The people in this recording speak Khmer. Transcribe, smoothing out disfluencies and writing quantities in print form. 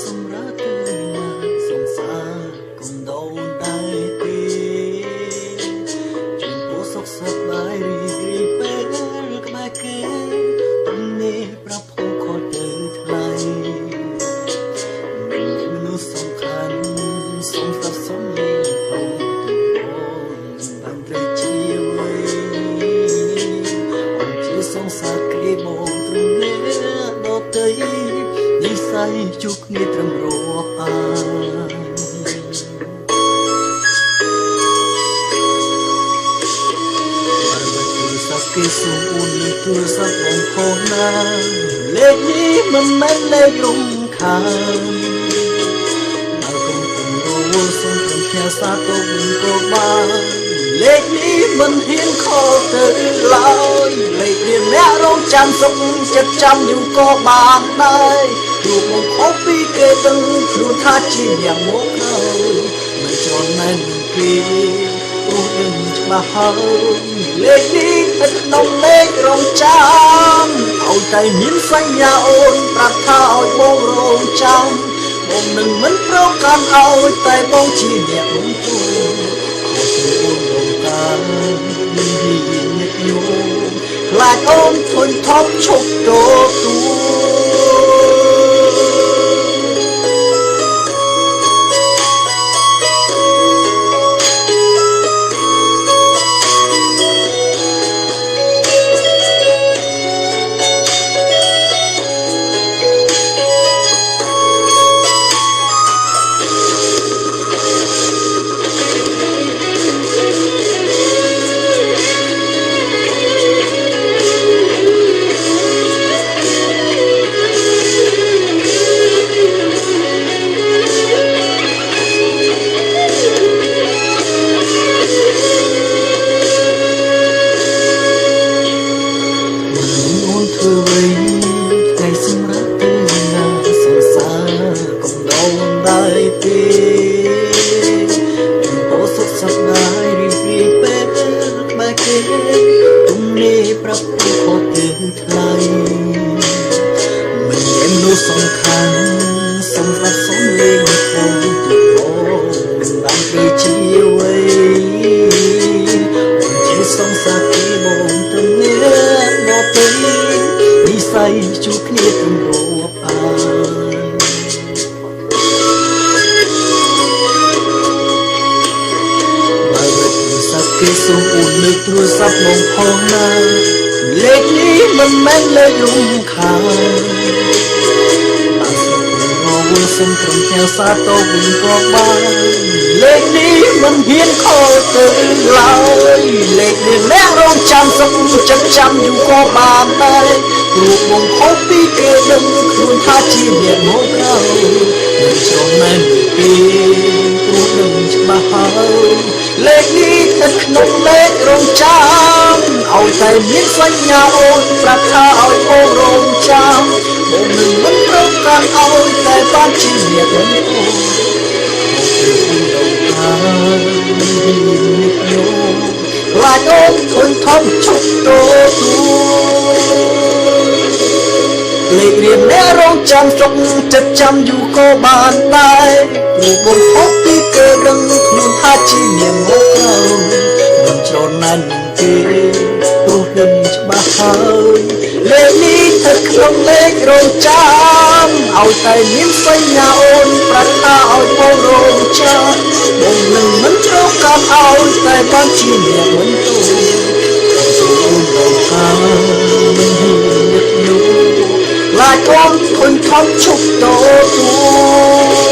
សម្រាប់ទៅណាសង្សារកុំដោតែទេចំពោះសុខសប្បាយរីករាយពេលក្បែរគេទំនេរប្រភពខត់ទៅថ្លៃមិនមនុស្សសំខាន់សំស្ដាប់សំឡេងផងទៅបានត្រូវជាអ្វីអត់ជាសង្សារគេមកត្រឹមនេះដល់ទៅនិស័យជួបគ្នាត្រឹមរាប់អានគេសូមអួនលើទូរស័ព្ទបងខុសណាលេខនេះមិនមែនលេខរំខានបើកុំទៅរវល់សូមព្រមផ្ញើសារទៅវិញក៏បានលេខនេះមិនហ៊ានខលទៅឡើយលេខរៀនអ្នករងចាំសុខចិត្តចាំយូរក៏បានដែររូបមកខុសពីគេដឹងខ្លួនថាជាយ៉ាងមកហើយមិនចន់ណែនពីអូនដឹងច្បាស់ហើយលេខនេះស្ថិតក្នុងលេខរងចាំឲ្យតែមានសញ្ញាអូនប្រាប់ថាឲ្យបងរងចាំបងនឹងមិនប្រកាន់ឲ្យតែបងជាអ្នករំពឹងខុសទៅអូនរងការមិនហ៊ានញឹកញយខ្លាចអូនធុញថប់ឈប់ទូទំនេរប្រាប់ពីខុសទៅថ្លៃមិនមានមនុស្សសំខាន់សម្រាប់សំលេងផងទៅបងមិនបានធ្វើជាអ្វីជាសង្សារពីបងទំនេរដល់ទៅនិស័យជួបគ្នាត្រឹមរាប់អានគេសូមអួនលើទូរស័ព្ទមកផងណាលេខនេះមិនមែនលេខរំខានបានសូមរវល់សូមត្រឹមផ្ញើសារទៅវិញក៏បានលេខនេះមិនហ៊ានខលទៅឡើយលេខនេះអ្នករងចាំសុខចិត្តចាំយូរក៏បានដែរព្រោះបងខុសពីគេដឹងខ្លួនថាជាអ្នកមកក្រោយមិនចង់ណែនពីព្រោះដឹងច្បាស់ហើយលេខនេះស្ថិតក្នុងលេខរងចាំឲ្យតែមានសញ្ញាអូនប្រាប់ថាឲ្យបងរងចាំបងនឹងមិនប្រកាន់ឲ្យតែបានជាអ្នករំពឹងអូនរងចាំខ្លាចអូនធុញថប់ឈប់ទូលេខរៀនអ្នករងចាំចុកចិត្តចាំយូរក៏បានដែរព្រោះបងខុសពីគេដឹងខ្លួនថាជាអ្នកមកក្រោយមិនច្រណែនទេព្រោះដឹងច្បាស់ហើយលេខនេះស្ថិតក្នុងលេខរងចាំឲ្យតែមានសញ្ញាអូនប្រាប់ថាឲ្យបងរងចាំបងនឹងមិនច្រកកាន់ឲ្យតែបានជាអ្នកមិនទូអូនរងចាំមិនហ៊ានញឹកញយខ្លាចអូនធុញថប់ឈប់ទូ